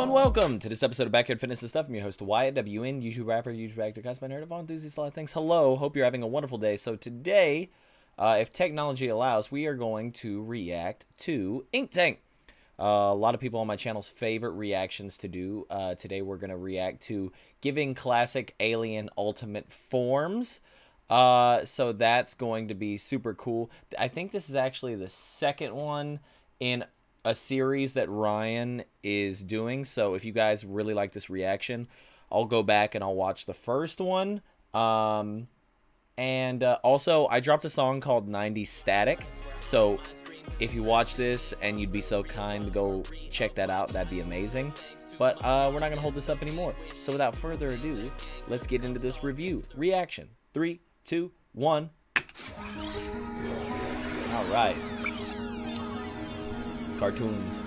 and welcome to this episode of Backyard Fitness and Stuff. I'm your host, Wyatt, WN, YouTube rapper, YouTube actor, cosplay nerd, all enthusiast, a lot of things. Hello, hope you're having a wonderful day. So today, if technology allows, we are going to react to InkTank. A lot of people on my channel's favorite reactions to do. Today we're going to react to giving classic alien ultimate forms. So that's going to be super cool. I think this is actually the second one in a series that Ryan is doing. So if you guys really like this reaction, I'll go back and I'll watch the first one. Also, I dropped a song called 90s Static. So if you watch this and you'd be so kind to go check that out, that'd be amazing. But we're not going to hold this up anymore. So without further ado, let's get into this review. Reaction. 3, 2, 1. All right. Cartoons.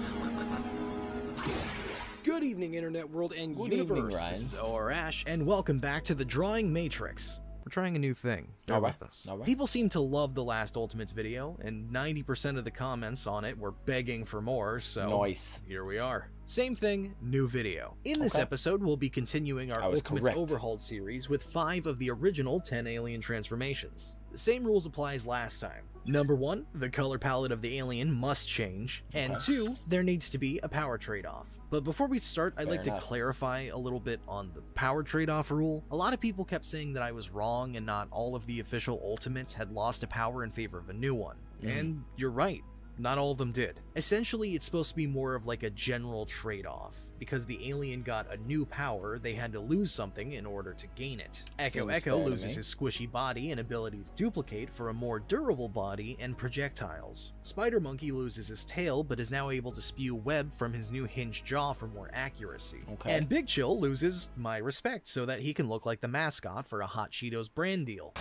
Good evening, Internet World and Good Universe. evening, Ryan. This is OR Ash, and welcome back to the Drawing Matrix. We're trying a new thing. Bear with us. People seem to love the last Ultimates video, and 90% of the comments on it were begging for more, so here we are. Same thing, new video. In this episode, we'll be continuing our Ultimates Overhauled series with 5 of the original 10 alien transformations. The same rules apply as last time. Number 1, the color palette of the alien must change, and 2, there needs to be a power trade-off. But before we start, I'd like to clarify a little bit on the power trade-off rule. A lot of people kept saying that I was wrong and not all of the official Ultimates had lost a power in favor of a new one. And you're right. Not all of them did. Essentially, it's supposed to be more of like a general trade-off. Because the alien got a new power, they had to lose something in order to gain it. Echo loses his squishy body and ability to duplicate for a more durable body and projectiles. Spider Monkey loses his tail, but is now able to spew web from his new hinged jaw for more accuracy. And Big Chill loses my respect so that he can look like the mascot for a Hot Cheetos brand deal.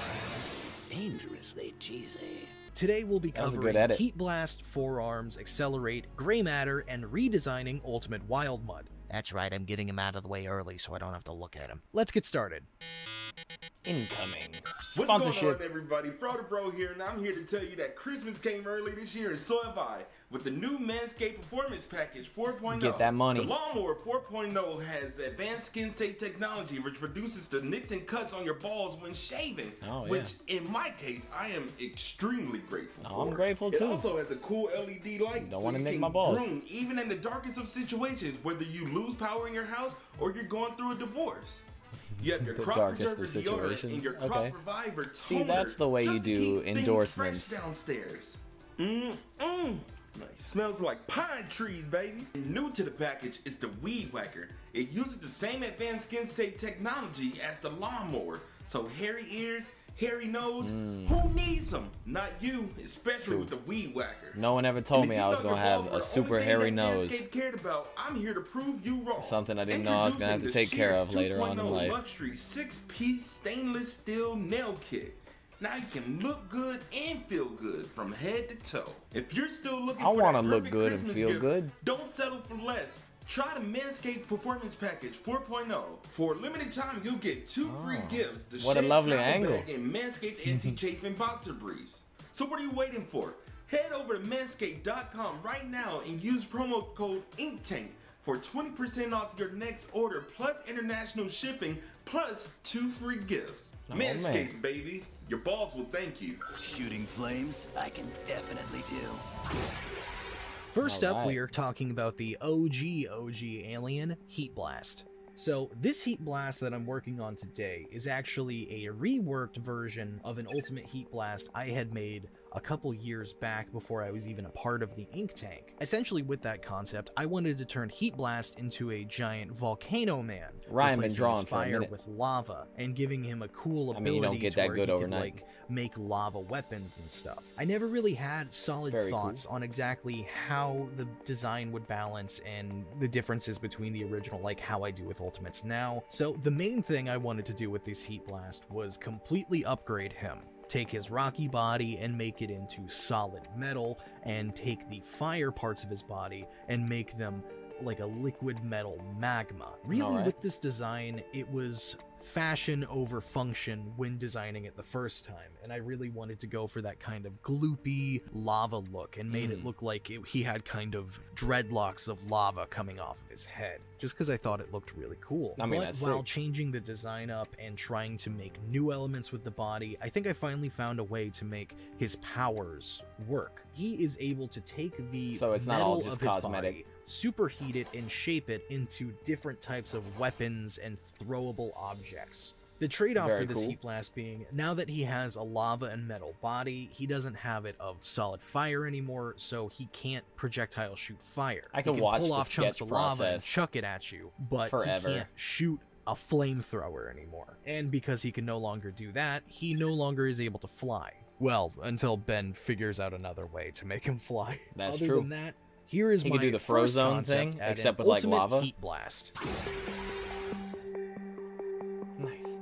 Dangerously cheesy. Today we'll be covering Heat Blast, Forearms, Accelerate, Gray Matter, and redesigning Ultimate Wild Mud. That's right, I'm getting him out of the way early so I don't have to look at him. Let's get started. Incoming. What's going on, everybody? Frodo Bro here, and I'm here to tell you that Christmas came early this year, and so have I, with the new Manscaped Performance Package 4.0. Get that money. The Lawnmower 4.0 has advanced skin-safe technology, which reduces the nicks and cuts on your balls when shaving, which, in my case, I am extremely grateful for. I'm grateful, too. It also has a cool LED light, Don't so want to you nick can my balls. groom even in the darkest of situations, whether you lose power in your house or you're going through a divorce. You have your crop preserver deodorant and your crop reviver toner. See, that's the way you do endorsements. Fresh downstairs. Nice. Smells like pine trees, baby. And new to the package is the Weed Whacker. It uses the same advanced skin safe technology as the Lawnmower. So hairy ears, hairy nose, who needs them? Not you, especially with the Weed Whacker. No one ever told me I was going to have a super hairy nose. Cared about, I'm here to prove you wrong. Something I didn't know I was going to have to take care of later on in life. Luxury 6-piece stainless steel nail kit. Now you can look good and feel good from head to toe. If you're still looking for that perfect Christmas gift, don't settle for less. Try the Manscaped Performance Package 4.0. For a limited time, you'll get 2 free gifts. The what a lovely angle. Bag and Manscaped anti-chafing boxer briefs. So what are you waiting for? Head over to manscaped.com right now and use promo code InkTank for 20% off your next order, plus international shipping, plus 2 free gifts. Manscaped, baby. Your balls will thank you. Shooting flames, I can definitely do. First up, we are talking about the OG alien, Heat Blast. So this Heat Blast that I'm working on today is actually a reworked version of an Ultimate Heat Blast I had made a couple years back before I was even a part of the InkTank. Essentially, with that concept, I wanted to turn Heat Blast into a giant volcano man, Ryan been drawing fire with lava and giving him a cool ability you don't get that good overnight. Could, like, make lava weapons and stuff. I never really had solid thoughts on exactly how the design would balance and the differences between the original, like how I do with Ultimates now. So the main thing I wanted to do with this Heat Blast was completely upgrade him. Take his rocky body and make it into solid metal, and take the fire parts of his body and make them like a liquid metal magma. Really, with this design, it was fashion over function when designing it the first time, and I really wanted to go for that kind of gloopy lava look and made it look like he had kind of dreadlocks of lava coming off of his head, just because I thought it looked really cool. I mean, but while changing the design up and trying to make new elements with the body, I think I finally found a way to make his powers work. He is able to take the so it's not all just cosmetic. Body, superheat it and shape it into different types of weapons and throwable objects. The trade-off for this heat blast being, now that he has a lava and metal body, he doesn't have it of solid fire anymore, so he can't projectile shoot fire. I can watch pull off chunks of lava and chuck it at you, but forever. He can't shoot a flamethrower anymore. And because he can no longer do that, he no longer is able to fly. Well, until Ben figures out another way to make him fly. That's Other true. Than that, here is he my can do the Frozone thing, except with like lava. Heat blast. Nice.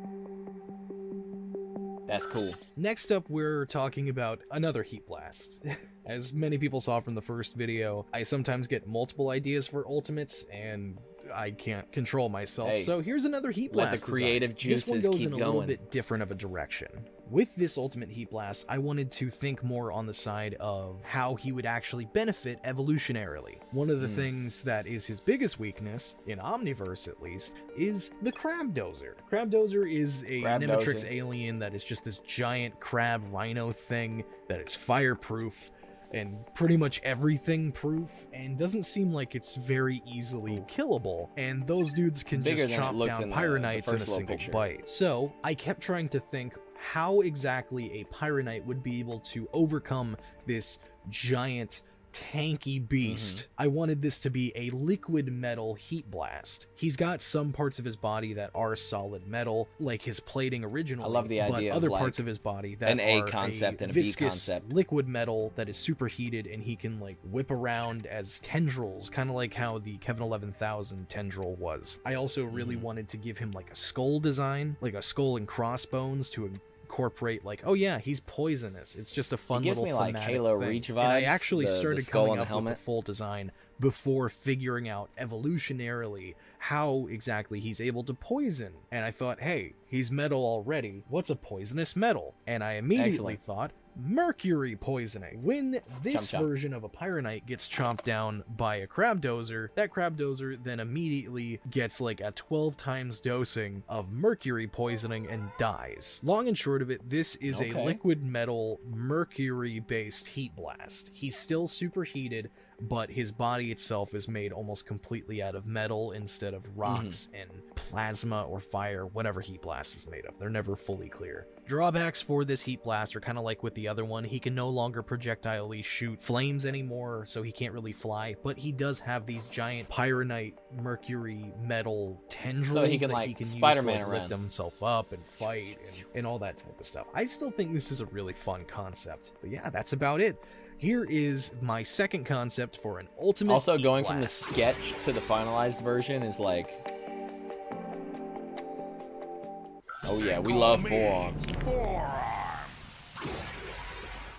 That's cool. Next up, we're talking about another heat blast. As many people saw from the first video, I sometimes get multiple ideas for ultimates, and I can't control myself. Hey, so here's another heat blast. Let the creative juices this one goes keep in a going. little bit different of a direction. With this ultimate heat blast, I wanted to think more on the side of how he would actually benefit evolutionarily. One of the things that is his biggest weakness, in Omniverse at least, is the Crab Dozer. Crab Dozer is a Nemetrix alien that is just this giant crab rhino thing that is fireproof and pretty much everything proof, and doesn't seem like it's very easily killable, and those dudes can just chomp down Pyranites in a single bite. So I kept trying to think how exactly a Pyronite would be able to overcome this giant tanky beast. I wanted this to be a liquid metal heat blast. He's got some parts of his body that are solid metal, like his plating originally. I love the idea but other of like parts of his body that an A are concept and a viscous B concept. Liquid metal that is superheated, and he can like whip around as tendrils, kind of like how the Kevin 11,000 tendril was. I also really wanted to give him like a skull design, like a skull and crossbones to incorporate like, oh yeah, he's poisonous. It's just a fun little me like thematic Halo thing. Reach vibes. And I actually started coming up with helmet. the full design before figuring out evolutionarily how exactly he's able to poison. And I thought, hey, he's metal already. What's a poisonous metal? And I immediately thought mercury poisoning. When this version of a Pyronite gets chomped down by a Crab Dozer, that Crab Dozer then immediately gets like a 12 times dosing of mercury poisoning and dies. Long and short of it, this is a liquid metal mercury based heat blast. He's still superheated, but his body itself is made almost completely out of metal instead of rocks and plasma or fire, whatever heat blast is made of. They're never fully clear. Drawbacks for this heat blast are kind of like with the other one. He can no longer projectilely shoot flames anymore, so he can't really fly, but he does have these giant Pyronite mercury metal tendrils so he can, that like, he can Spider-Man use to lift himself up and fight and all that type of stuff. I still think this is a really fun concept, but yeah, that's about it. Here is my second concept for an ultimate Also, going blast. from the sketch to the finalized version is like, oh yeah, we love forearms.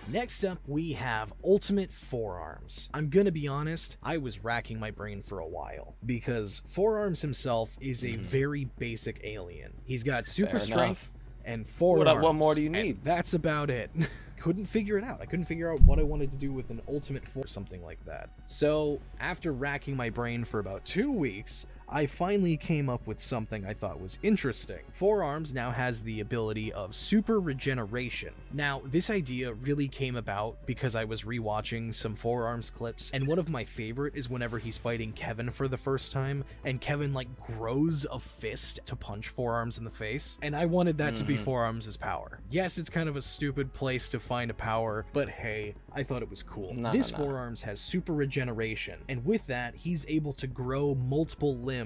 Next up, we have Ultimate Forearms. I'm gonna be honest, I was racking my brain for a while, because Forearms himself is a very basic alien. He's got super strength and forearms. What more do you need? That's about it. Couldn't figure it out. I couldn't figure out what I wanted to do with an ultimate or something like that. So after racking my brain for about 2 weeks, I finally came up with something I thought was interesting. Forearms now has the ability of super regeneration. Now, this idea really came about because I was rewatching some Forearms clips, and one of my favorite is whenever he's fighting Kevin for the first time, and Kevin like grows a fist to punch Forearms in the face, and I wanted that to be Forearms' power. Yes, it's kind of a stupid place to find a power, but hey, I thought it was cool. This Forearms has super regeneration, and with that, he's able to grow multiple limbs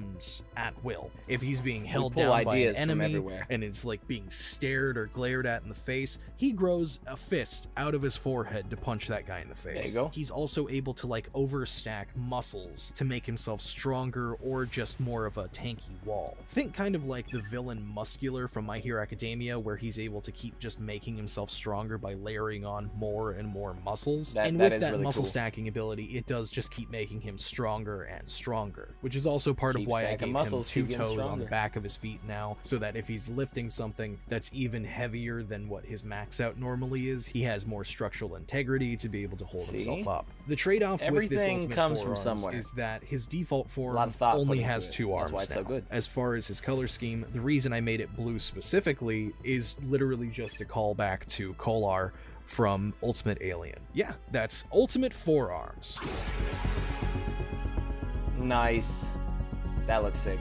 at will. If he's being held down by an enemy and is like being stared or glared at in the face, he grows a fist out of his forehead to punch that guy in the face. There you go. He's also able to like overstack muscles to make himself stronger or just more of a tanky wall. Think kind of like the villain Muscular from My Hero Academia, where he's able to keep just making himself stronger by layering on more and more muscles. And with that muscle stacking ability, it does just keep making him stronger and stronger, which is also part of why I stacking gave muscles, him 2 keep getting toes on stronger. the back of his feet now, so that if he's lifting something that's even heavier than what his max out normally is, he has more structural integrity to be able to hold himself up. The trade-off with this Everything Ultimate comes from Forearms somewhere. is that his default A form lot of thought only put into has it. 2 That's arms why it's now. so good. As far as his color scheme, the reason I made it blue specifically is literally just a callback to Kolar from Ultimate Alien. Yeah, that's Ultimate Forearms. Nice. That looks sick.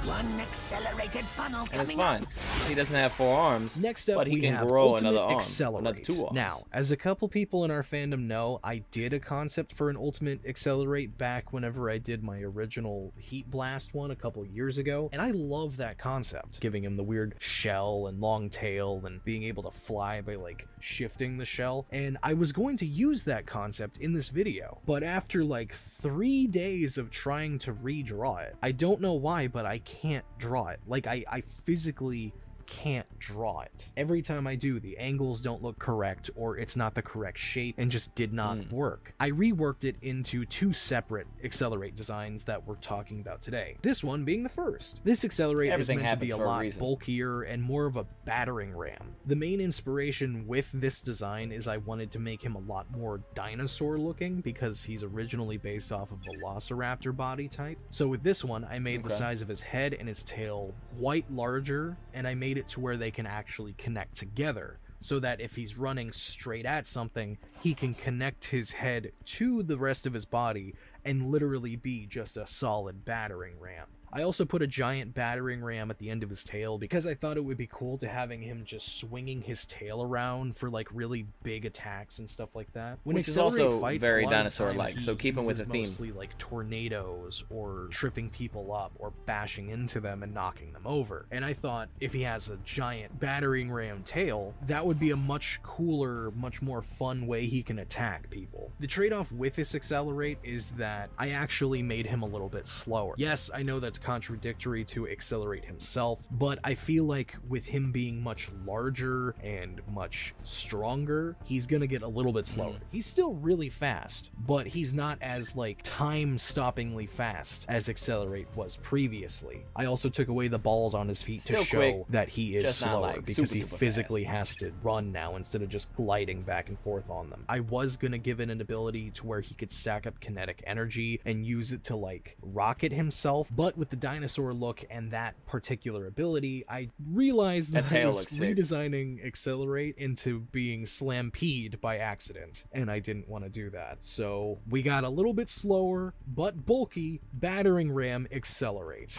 One accelerated funnel And it's coming fine. He doesn't have 4 arms, Next up, but he we can have grow Ultimate another arm, Accelerate. another 2 arms. Now, as a couple people in our fandom know, I did a concept for an Ultimate Accelerate back whenever I did my original Heat Blast one a couple years ago, and I love that concept, giving him the weird shell and long tail and being able to fly by like shifting the shell, and I was going to use that concept in this video, but after like 3 days of trying to redraw it, I don't know why, but I can't draw it. Like, I physically can't draw it. Every time I do, the angles don't look correct, or it's not the correct shape, and just did not work. I reworked it into 2 separate Accelerate designs that we're talking about today. This one being the first. This Accelerate is meant to be a lot bulkier and more of a battering ram. The main inspiration with this design is I wanted to make him a lot more dinosaur looking, because he's originally based off of Velociraptor body type. So with this one, I made the size of his head and his tail quite larger, and I made it to where they can actually connect together, so that if he's running straight at something, he can connect his head to the rest of his body and literally be just a solid battering ram. I also put a giant battering ram at the end of his tail because I thought it would be cool to having him just swinging his tail around for like really big attacks and stuff like that. When Which is Accelerate also fights, very a lot of the dinosaur-like, time so he keeping with uses the theme. mostly like tornadoes or tripping people up or bashing into them and knocking them over. And I thought if he has a giant battering ram tail, that would be a much cooler, much more fun way he can attack people. The trade-off with this Accelerate is that I actually made him a little bit slower. Yes, I know that's contradictory to Accelerate himself, but I feel like with him being much larger and much stronger, he's gonna get a little bit slower. He's still really fast, but he's not as like time-stoppingly fast as Accelerate was previously. I also took away the balls on his feet to show that he is slower, because he physically has to run now instead of just gliding back and forth on them. I was gonna give it an ability to where he could stack up kinetic energy and use it to like rocket himself, but with the dinosaur look and that particular ability, I realized that I was redesigning Accelerate into being Slampeed by accident, and I didn't want to do that. So we got a little bit slower, but bulky battering ram Accelerate.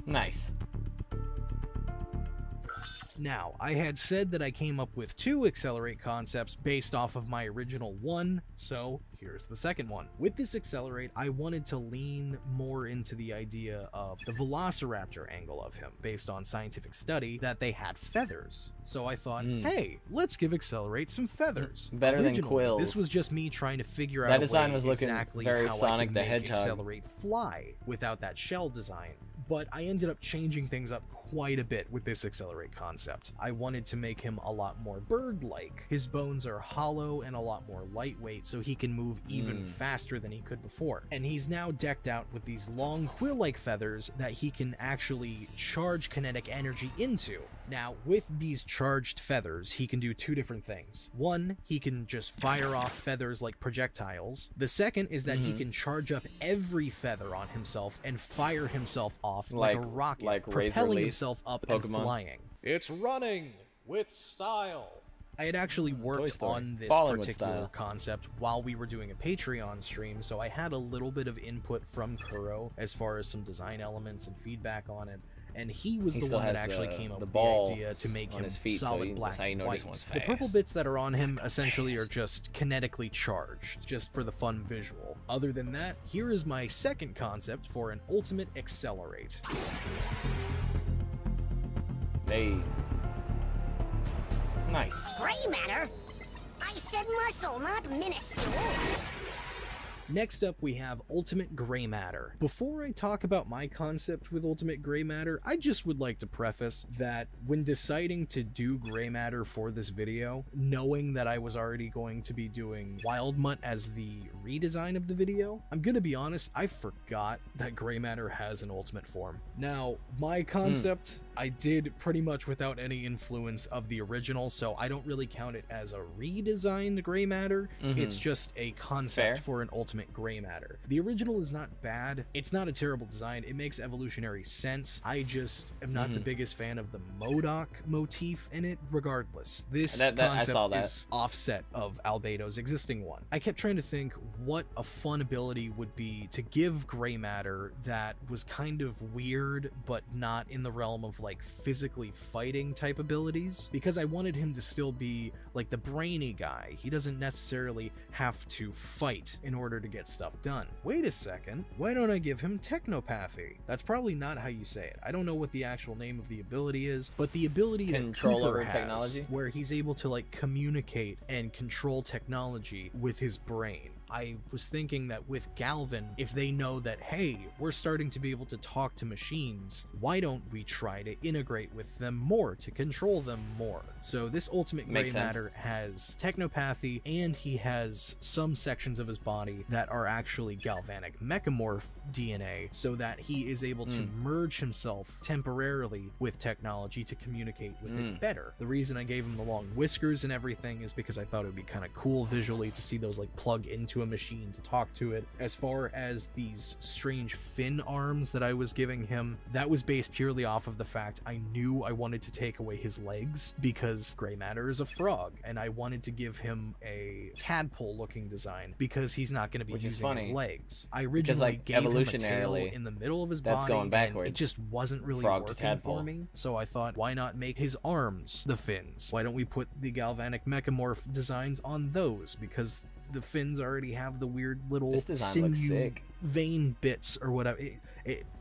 Nice. Now, I had said that I came up with 2 Accelerate concepts based off of my original one, so here's the second one. With this Accelerate, I wanted to lean more into the idea of the Velociraptor angle of him, based on scientific study that they had feathers. So I thought, hey, let's give Accelerate some feathers. Better than quills. This was just me trying to figure out that design was looking exactly very how Sonic I could the make Hedgehog. Accelerate fly without that shell design. But I ended up changing things up quite a bit with this Accelerate concept. I wanted to make him a lot more bird-like. His bones are hollow and a lot more lightweight, so he can move even faster than he could before. And he's now decked out with these long quill-like feathers that he can actually charge kinetic energy into. Now, with these charged feathers, he can do 2 different things. One, he can just fire off feathers like projectiles. The second is that he can charge up every feather on himself and fire himself off like a rocket, propelling himself up and flying. It's running with style. I had actually worked on this particular concept while we were doing a Patreon stream, so I had a little bit of input from Kuro as far as some design elements and feedback on it. And he was the one that actually came up with the idea to make him solid black and white. The purple bits that are on him essentially are just kinetically charged, just for the fun visual. Other than that, here is my second concept for an Ultimate Accelerate. Hey. Nice. Gray matter? I said muscle, not minuscule. Next up, we have Ultimate Gray Matter. Before I talk about my concept with Ultimate Gray Matter, I just would like to preface that when deciding to do Gray Matter for this video, knowing that I was already going to be doing Wild Mutt as the redesign of the video, I'm gonna be honest, I forgot that Gray Matter has an ultimate form. Now, my concept, I did pretty much without any influence of the original, so I don't really count it as a redesigned Gray Matter. It's just a concept for an ultimate Gray Matter. The original is not bad. It's not a terrible design. It makes evolutionary sense. I just am not the biggest fan of the MODOK motif in it. Regardless, this concept is offset of Albedo's existing one. I kept trying to think what a fun ability would be to give Gray Matter that was kind of weird, but not in the realm of like physically fighting type abilities, because I wanted him to still be like the brainy guy. He doesn't necessarily have to fight in order to get stuff done. Wait a second, why don't I give him Technopathy? That's probably not how you say it. I don't know what the actual name of the ability is, but the ability control that Cooper over has, technology, where he's able to like communicate and control technology with his brain. I was thinking that with Galvin, if they know that, hey, we're starting to be able to talk to machines, why don't we try to integrate with them more, to control them more? So this Ultimate Gray Matter has Technopathy, and he has some sections of his body that are actually Galvanic Mechamorph DNA, so that he is able to merge himself temporarily with technology to communicate with it better. The reason I gave him the long whiskers and everything is because I thought it would be kind of cool visually to see those like plug into a machine to talk to it. As far as these strange fin arms that I was giving him, that was based purely off of the fact I knew I wanted to take away his legs, because Gray Matter is a frog, and I wanted to give him a tadpole looking design because he's not going to be using his legs. I originally gave him a tail in the middle of his body, going backwards. and it just wasn't really working for me, so I thought, why not make his arms the fins? Why don't we put the Galvanic Mechamorph designs on those, because the fins already have the weird little sinew vein bits or whatever.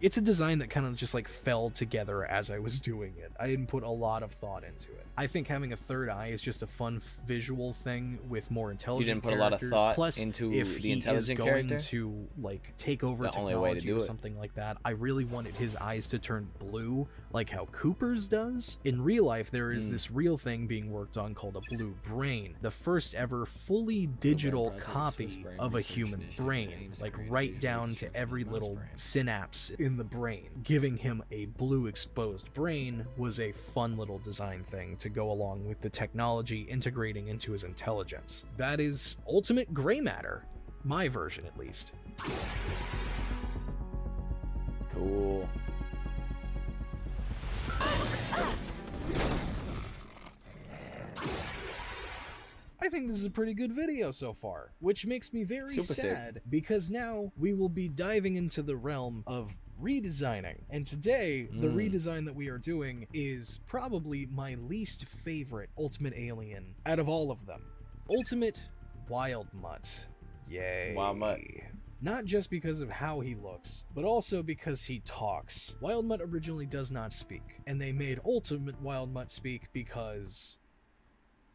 It's a design that kind of just like fell together as I was doing it. I didn't put a lot of thought into it. I think having a third eye is just a fun visual thing with more intelligent You didn't put a lot of thought Plus, into if the intelligent character? If he is going to like take over technology or something like that, I really wanted his eyes to turn blue, like how Cooper's does. In real life, there is this real thing being worked on called a blue brain, the first ever fully digital copy of a human brain, like right down to every little synapse in the brain. Giving him a blue exposed brain was a fun little design thing to go along with the technology integrating into his intelligence. That is Ultimate Gray Matter, my version at least. Cool. I think this is a pretty good video so far, which makes me very sad because now we will be diving into the realm of redesigning. And today, the redesign that we are doing is probably my least favorite Ultimate Alien out of all of them. Ultimate Wild Mutt. Yay. Wild Mutt. Not just because of how he looks, but also because he talks. Wild Mutt originally does not speak, and they made Ultimate Wild Mutt speak because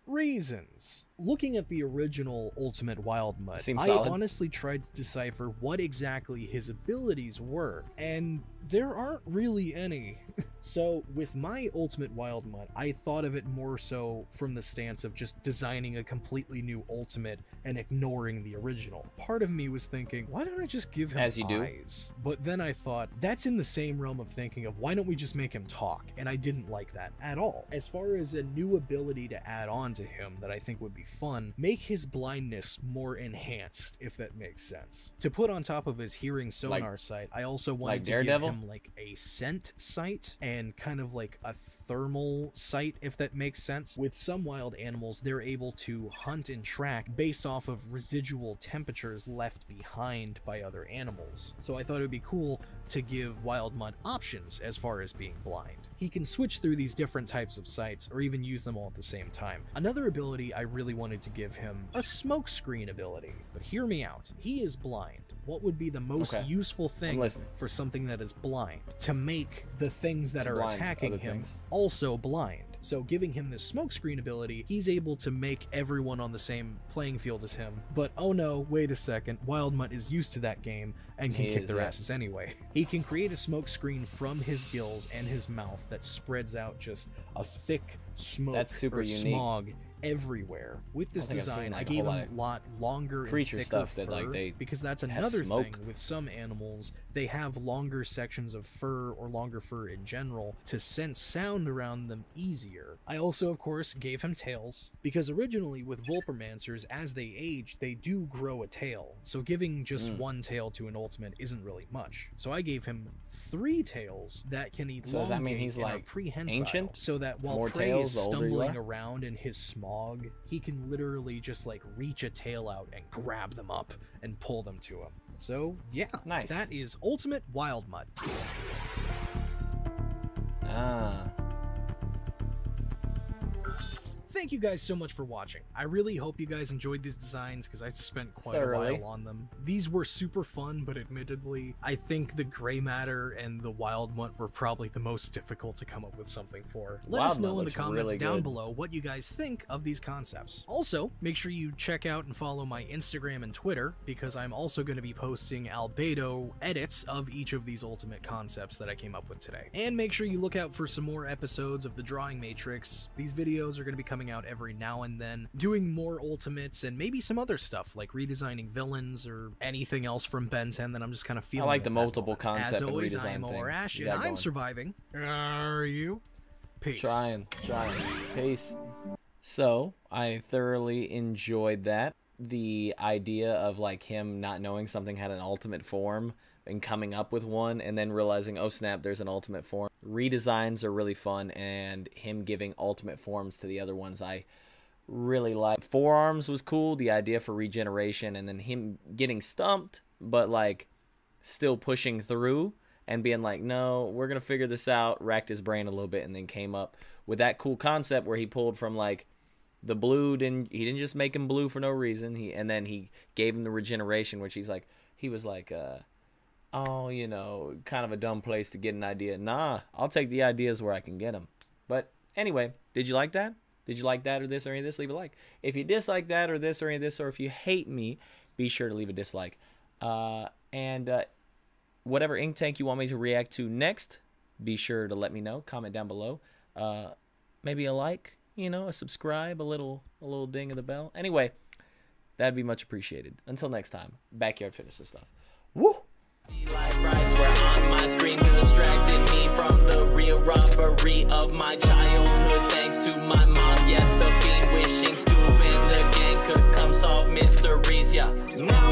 reasons. Looking at the original Ultimate Wild Mutt, I honestly tried to decipher what exactly his abilities were, and there aren't really any. So with my Ultimate Wild Mutt, I thought of it more so from the stance of just designing a completely new Ultimate and ignoring the original. Part of me was thinking, why don't I just give him eyes? But then I thought, that's in the same realm of thinking of why don't we just make him talk? And I didn't like that at all. As far as a new ability to add on to him that I think would be fun, make his blindness more enhanced, if that makes sense. To put on top of his hearing sonar sight, I also wanted to give him like a scent sight and kind of like a thermal sight, if that makes sense. With some wild animals, they're able to hunt and track based off of residual temperatures left behind by other animals. So I thought it would be cool to give Wild Mutt options as far as being blind. He can switch through these different types of sights or even use them all at the same time. Another ability I really wanted to give him, a smoke screen ability. But hear me out, he is blind. What would be the most useful thing for something that is blind? To make the things that are attacking him also blind. So giving him this smokescreen ability, he's able to make everyone on the same playing field as him. But oh no, wait a second, Wild Mutt is used to that game and can kick their asses anyway. He can create a smokescreen from his gills and his mouth that spreads out just a thick smoke or smog everywhere. With this design, I gave him a lot longer creature and stuff fur, that like they because that's another thing with some animals. They have longer sections of fur or longer fur in general to sense sound around them easier. I also, of course, gave him tails because originally with Vulpermancers, as they age, they do grow a tail. So giving just one tail to an ultimate isn't really much. So I gave him 3 tails that can elongate. So does that mean he's like prehensile, ancient? so that while prey is stumbling around in his smog, he can literally just like reach a tail out and grab them up and pull them to him. So yeah, nice. That is Ultimate Wild Mutt. Thank you guys so much for watching. I really hope you guys enjoyed these designs because I spent quite a while on them. These were super fun, but admittedly, I think the Gray Matter and the Wild Mutt were probably the most difficult to come up with something for. Let us know in the comments down below what you guys think of these concepts. Also, make sure you check out and follow my Instagram and Twitter because I'm also going to be posting albedo edits of each of these ultimate concepts that I came up with today. And make sure you look out for some more episodes of the Drawing Matrix. These videos are going to be coming out every now and then, doing more ultimates and maybe some other stuff like redesigning villains or anything else from Ben 10 that I'm just kind of feeling. I like the multiple concept As always, and redesign I'm thing. Ash, and I'm surviving. Are you? Peace. Trying. Peace. So, I thoroughly enjoyed that. The idea of like him not knowing something had an ultimate form and coming up with one and then realizing, oh snap, there's an ultimate form. Redesigns are really fun, and him giving ultimate forms to the other ones I really like. Forearms was cool, the idea for regeneration, and then him getting stumped but like still pushing through and being like, no, we're gonna figure this out, racked his brain a little bit, and then came up with that cool concept where he pulled from like the blue. He didn't just make him blue for no reason. And then he gave him the regeneration, which he was like oh, you know, kind of a dumb place to get an idea. Nah, I'll take the ideas where I can get them. But anyway, did you like that? Did you like that or this or any of this? Leave a like. If you dislike that or this or any of this, or if you hate me, be sure to leave a dislike. And whatever InkTank you want me to react to next, be sure to let me know. Comment down below. Maybe a like, you know, a subscribe, a little ding of the bell. Anyway, that'd be much appreciated. Until next time, backyard fitness and stuff. Woo! Lights were on my screen, distracting me from the real robbery of my childhood. Thanks to my mom, yes, the fiend wishing Scoob and the gang could come solve mysteries. Yeah, now